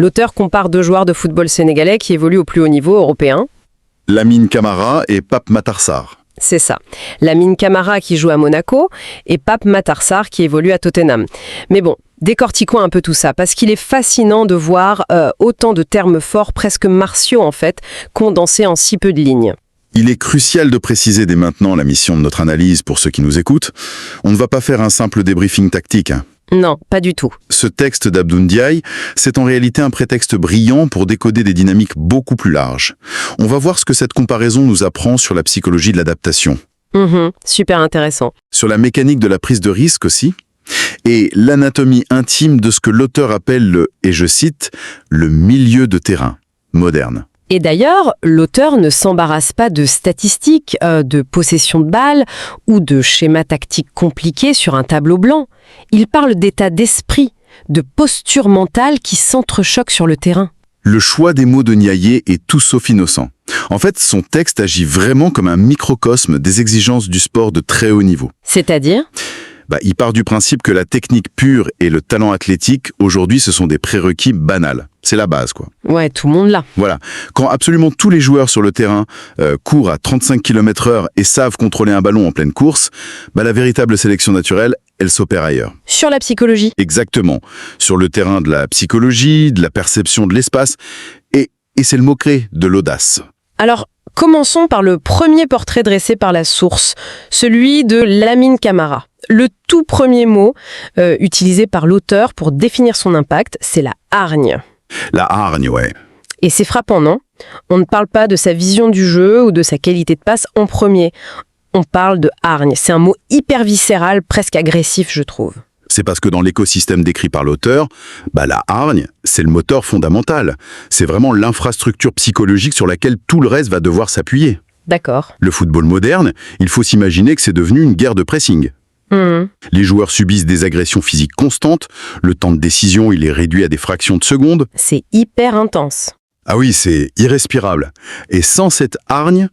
L'auteur compare deux joueurs de football sénégalais qui évoluent au plus haut niveau européen. Lamine Camara et Pape Matar Sarr. C'est ça. Lamine Camara qui joue à Monaco et Pape Matar Sarr qui évolue à Tottenham. Mais bon, décortiquons un peu tout ça, parce qu'il est fascinant de voir autant de termes forts, presque martiaux en fait, condensés en si peu de lignes. Il est crucial de préciser dès maintenant la mission de notre analyse pour ceux qui nous écoutent. On ne va pas faire un simple débriefing tactique. Non, pas du tout. Ce texte d'Abdou Ndiaye, c'est en réalité un prétexte brillant pour décoder des dynamiques beaucoup plus larges. On va voir ce que cette comparaison nous apprend sur la psychologie de l'adaptation. Super intéressant. Sur la mécanique de la prise de risque aussi, et l'anatomie intime de ce que l'auteur appelle le, et je cite, le milieu de terrain moderne. Et d'ailleurs, l'auteur ne s'embarrasse pas de statistiques, de possession de balles ou de schémas tactiques compliqués sur un tableau blanc. Il parle d'état d'esprit, de posture mentale qui s'entrechoquent sur le terrain. Le choix des mots de Ndiaye est tout sauf innocent. En fait, son texte agit vraiment comme un microcosme des exigences du sport de très haut niveau. C'est-à-dire ? Il part du principe que la technique pure et le talent athlétique, aujourd'hui, ce sont des prérequis banals. C'est la base, quoi. Ouais, tout le monde l'a. Voilà. Quand absolument tous les joueurs sur le terrain courent à 35 km/h et savent contrôler un ballon en pleine course, la véritable sélection naturelle, elle s'opère ailleurs. Sur la psychologie. Exactement. Sur le terrain de la psychologie, de la perception de l'espace, et c'est le mot-clé de l'audace. Alors, commençons par le premier portrait dressé par la source, celui de Lamine Camara. Le tout premier mot utilisé par l'auteur pour définir son impact, c'est la hargne. La hargne, ouais. Et c'est frappant, non ? On ne parle pas de sa vision du jeu ou de sa qualité de passe en premier. On parle de hargne. C'est un mot hyper viscéral, presque agressif, je trouve. C'est parce que dans l'écosystème décrit par l'auteur, la hargne, c'est le moteur fondamental. C'est vraiment l'infrastructure psychologique sur laquelle tout le reste va devoir s'appuyer. D'accord. Le football moderne, il faut s'imaginer que c'est devenu une guerre de pressing. Les joueurs subissent des agressions physiques constantes, le temps de décision il est réduit à des fractions de secondes. C'est hyper intense. Ah oui, c'est irrespirable. Et sans cette hargne,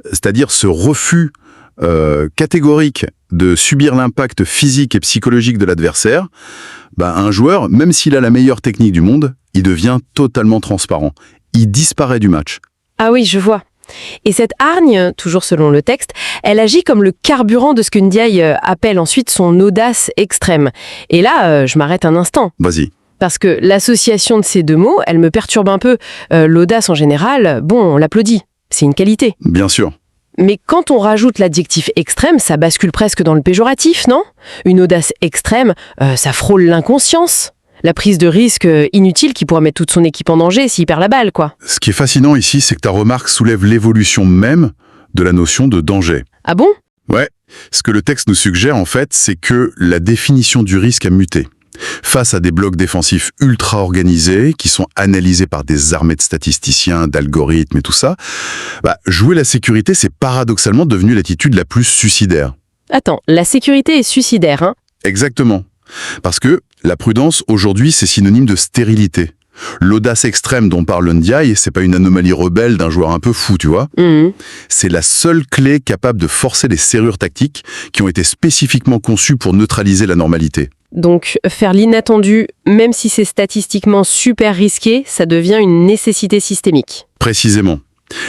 c'est-à-dire ce refus catégorique de subir l'impact physique et psychologique de l'adversaire, un joueur, même s'il a la meilleure technique du monde, il devient totalement transparent. Il disparaît du match. Ah oui, je vois. Et cette hargne, toujours selon le texte, elle agit comme le carburant de ce que Ndiaye appelle ensuite son audace extrême. Et là, je m'arrête un instant. Vas-y. Parce que l'association de ces deux mots, elle me perturbe un peu. L'audace en général, on l'applaudit. C'est une qualité. Bien sûr. Mais quand on rajoute l'adjectif extrême, ça bascule presque dans le péjoratif, non ? Une audace extrême, ça frôle l'inconscience. La prise de risque inutile qui pourrait mettre toute son équipe en danger s'il perd la balle, quoi. Ce qui est fascinant ici, c'est que ta remarque soulève l'évolution même de la notion de danger. Ah bon ? Ouais. Ce que le texte nous suggère, en fait, c'est que la définition du risque a muté. Face à des blocs défensifs ultra organisés, qui sont analysés par des armées de statisticiens, d'algorithmes et tout ça, jouer la sécurité, c'est paradoxalement devenu l'attitude la plus suicidaire. Attends, la sécurité est suicidaire, hein ? Exactement. Parce que la prudence, aujourd'hui, c'est synonyme de stérilité. L'audace extrême dont parle Ndiaye, c'est pas une anomalie rebelle d'un joueur un peu fou, tu vois. C'est la seule clé capable de forcer les serrures tactiques qui ont été spécifiquement conçues pour neutraliser la normalité. Donc, faire l'inattendu, même si c'est statistiquement super risqué, ça devient une nécessité systémique. Précisément.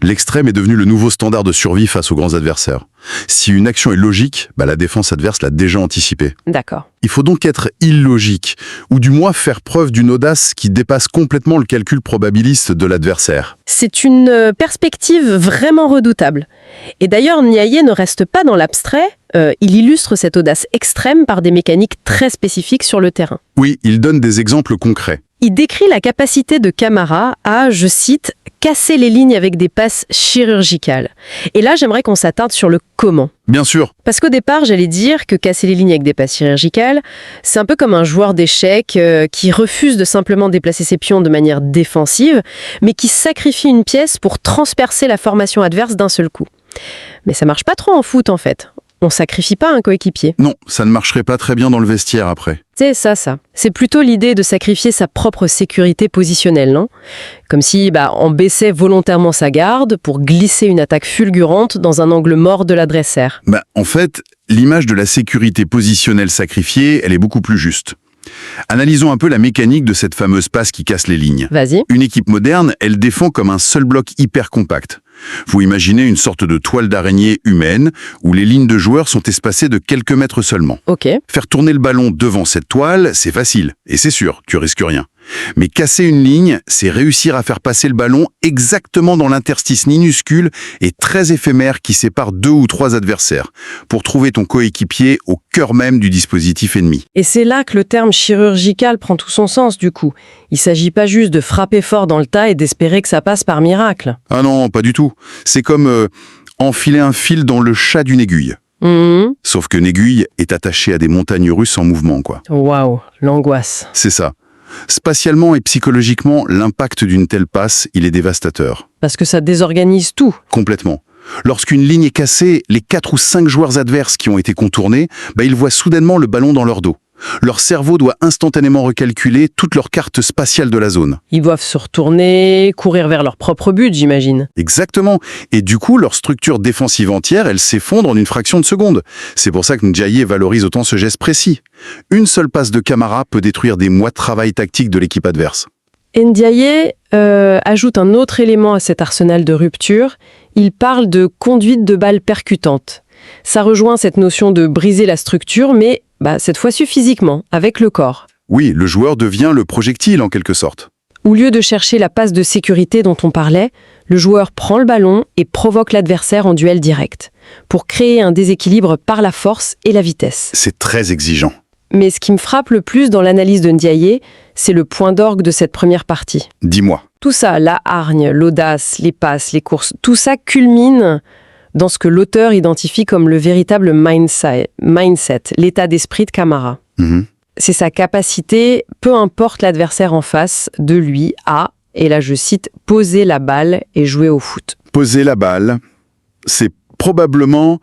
L'extrême est devenu le nouveau standard de survie face aux grands adversaires. Si une action est logique, la défense adverse l'a déjà anticipée. D'accord. Il faut donc être illogique, ou du moins faire preuve d'une audace qui dépasse complètement le calcul probabiliste de l'adversaire. C'est une perspective vraiment redoutable. Et d'ailleurs, Ndiaye ne reste pas dans l'abstrait, il illustre cette audace extrême par des mécaniques très spécifiques sur le terrain. Oui, il donne des exemples concrets. Il décrit la capacité de Camara à, je cite, « casser les lignes avec des passes chirurgicales ». Et là, j'aimerais qu'on s'attarde sur le comment. Bien sûr. Parce qu'au départ, j'allais dire que casser les lignes avec des passes chirurgicales, c'est un peu comme un joueur d'échecs qui refuse de simplement déplacer ses pions de manière défensive, mais qui sacrifie une pièce pour transpercer la formation adverse d'un seul coup. Mais ça marche pas trop en foot, en fait. On sacrifie pas un coéquipier. Non, ça ne marcherait pas très bien dans le vestiaire après. C'est ça. C'est plutôt l'idée de sacrifier sa propre sécurité positionnelle, non ? Comme si on baissait volontairement sa garde pour glisser une attaque fulgurante dans un angle mort de l'adversaire. En fait, l'image de la sécurité positionnelle sacrifiée, elle est beaucoup plus juste. Analysons un peu la mécanique de cette fameuse passe qui casse les lignes. Vas-y. Une équipe moderne, elle défend comme un seul bloc hyper compact. Vous imaginez une sorte de toile d'araignée humaine où les lignes de joueurs sont espacées de quelques mètres seulement. Ok. Faire tourner le ballon devant cette toile, c'est facile. Et c'est sûr, tu risques rien. Mais casser une ligne, c'est réussir à faire passer le ballon exactement dans l'interstice minuscule et très éphémère qui sépare 2 ou 3 adversaires, pour trouver ton coéquipier au cœur même du dispositif ennemi. Et c'est là que le terme chirurgical prend tout son sens, du coup. Il s'agit pas juste de frapper fort dans le tas et d'espérer que ça passe par miracle. Ah non, pas du tout. C'est comme enfiler un fil dans le chat d'une aiguille. Sauf qu'une aiguille est attachée à des montagnes russes en mouvement, quoi. Waouh, l'angoisse. C'est ça. Spatialement et psychologiquement, l'impact d'une telle passe, il est dévastateur. Parce que ça désorganise tout. Complètement. Lorsqu'une ligne est cassée, les 4 ou 5 joueurs adverses qui ont été contournés, ils voient soudainement le ballon dans leur dos. Leur cerveau doit instantanément recalculer toutes leurs cartes spatiales de la zone. Ils doivent se retourner, courir vers leur propre but, j'imagine. Exactement. Et du coup, leur structure défensive entière, elle s'effondre en une fraction de seconde. C'est pour ça que Ndiaye valorise autant ce geste précis. Une seule passe de Camara peut détruire des mois de travail tactique de l'équipe adverse. Ndiaye ajoute un autre élément à cet arsenal de rupture. Il parle de conduite de balle percutante. Ça rejoint cette notion de briser la structure, mais cette fois-ci physiquement, avec le corps. Oui, le joueur devient le projectile en quelque sorte. Au lieu de chercher la passe de sécurité dont on parlait, le joueur prend le ballon et provoque l'adversaire en duel direct, pour créer un déséquilibre par la force et la vitesse. C'est très exigeant. Mais ce qui me frappe le plus dans l'analyse de Ndiaye, c'est le point d'orgue de cette première partie. Dis-moi. Tout ça, la hargne, l'audace, les passes, les courses, tout ça culmine dans ce que l'auteur identifie comme le véritable mindset, l'état d'esprit de Camara. C'est sa capacité, peu importe l'adversaire en face de lui, à, et là je cite, poser la balle et jouer au foot. Poser la balle, c'est probablement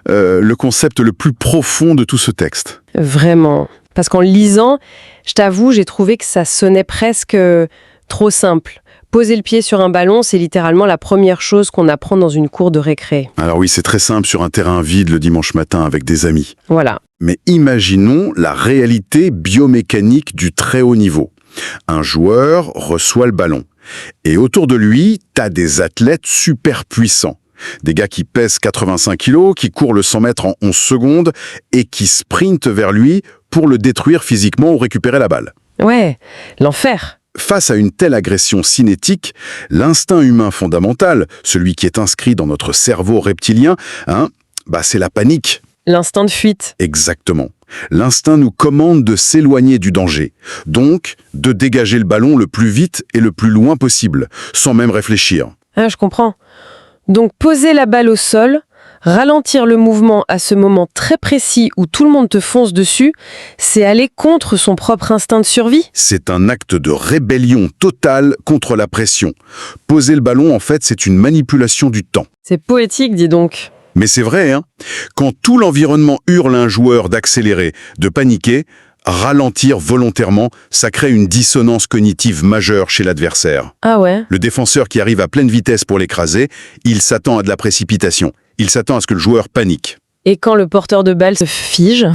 le concept le plus profond de tout ce texte. Vraiment. Parce qu'en lisant, je t'avoue, j'ai trouvé que ça sonnait presque trop simple. Poser le pied sur un ballon, c'est littéralement la première chose qu'on apprend dans une cour de récré. Alors oui, c'est très simple sur un terrain vide le dimanche matin avec des amis. Voilà. Mais imaginons la réalité biomécanique du très haut niveau. Un joueur reçoit le ballon. Et autour de lui, t'as des athlètes super puissants. Des gars qui pèsent 85 kilos, qui courent le 100 mètres en 11 secondes et qui sprintent vers lui pour le détruire physiquement ou récupérer la balle. Ouais, l'enfer. Face à une telle agression cinétique, l'instinct humain fondamental, celui qui est inscrit dans notre cerveau reptilien, c'est la panique. L'instinct de fuite. Exactement. L'instinct nous commande de s'éloigner du danger, donc de dégager le ballon le plus vite et le plus loin possible, sans même réfléchir. Ah, je comprends. Donc poser la balle au sol, ralentir le mouvement à ce moment très précis où tout le monde te fonce dessus, c'est aller contre son propre instinct de survie. C'est un acte de rébellion totale contre la pression. Poser le ballon, en fait, c'est une manipulation du temps. C'est poétique, dis donc. Mais c'est vrai, hein. Quand tout l'environnement hurle à un joueur d'accélérer, de paniquer, ralentir volontairement, ça crée une dissonance cognitive majeure chez l'adversaire. Ah ouais? Le défenseur qui arrive à pleine vitesse pour l'écraser, il s'attend à de la précipitation. Il s'attend à ce que le joueur panique. Et quand le porteur de balle se fige?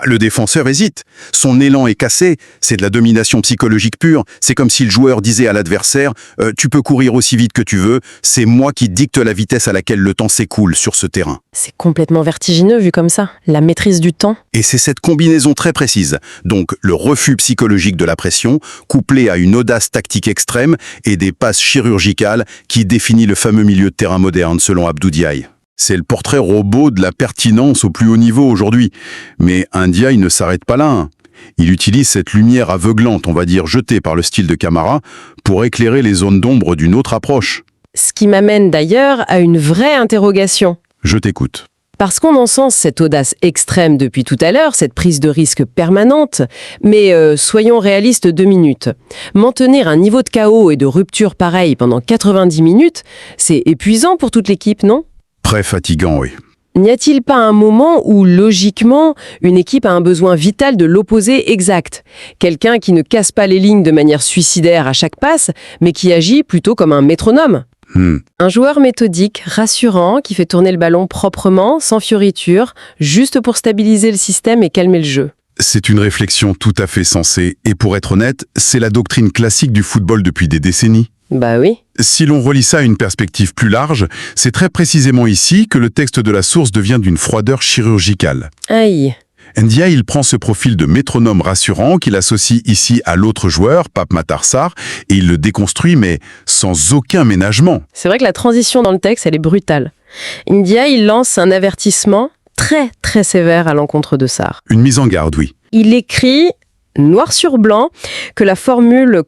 Le défenseur hésite. Son élan est cassé. C'est de la domination psychologique pure. C'est comme si le joueur disait à l'adversaire « Tu peux courir aussi vite que tu veux, c'est moi qui dicte la vitesse à laquelle le temps s'écoule sur ce terrain. » C'est complètement vertigineux vu comme ça. La maîtrise du temps. Et c'est cette combinaison très précise, donc le refus psychologique de la pression, couplé à une audace tactique extrême et des passes chirurgicales qui définit le fameux milieu de terrain moderne selon Abdou Diaye. C'est le portrait robot de la pertinence au plus haut niveau aujourd'hui. Mais Ndiaye ne s'arrête pas là. Il utilise cette lumière aveuglante, on va dire jetée par le style de Camara, pour éclairer les zones d'ombre d'une autre approche. Ce qui m'amène d'ailleurs à une vraie interrogation. Je t'écoute. Parce qu'on encense cette audace extrême depuis tout à l'heure, cette prise de risque permanente, mais soyons réalistes 2 minutes. Maintenir un niveau de chaos et de rupture pareil pendant 90 minutes, c'est épuisant pour toute l'équipe, non ? Très fatigant, oui. N'y a-t-il pas un moment où, logiquement, une équipe a un besoin vital de l'opposé exact? Quelqu'un qui ne casse pas les lignes de manière suicidaire à chaque passe, mais qui agit plutôt comme un métronome. Un joueur méthodique, rassurant, qui fait tourner le ballon proprement, sans fioriture, juste pour stabiliser le système et calmer le jeu. C'est une réflexion tout à fait sensée, et pour être honnête, c'est la doctrine classique du football depuis des décennies. Bah oui. Si l'on relie ça à une perspective plus large, c'est très précisément ici que le texte de la source devient d'une froideur chirurgicale. Aïe. Ndiaye, il prend ce profil de métronome rassurant qu'il associe ici à l'autre joueur, Pape Matar Sarr, et il le déconstruit, mais sans aucun ménagement. C'est vrai que la transition dans le texte, elle est brutale. Ndiaye, il lance un avertissement très, très sévère à l'encontre de Sarr. Une mise en garde, oui. Il écrit, noir sur blanc, que la formule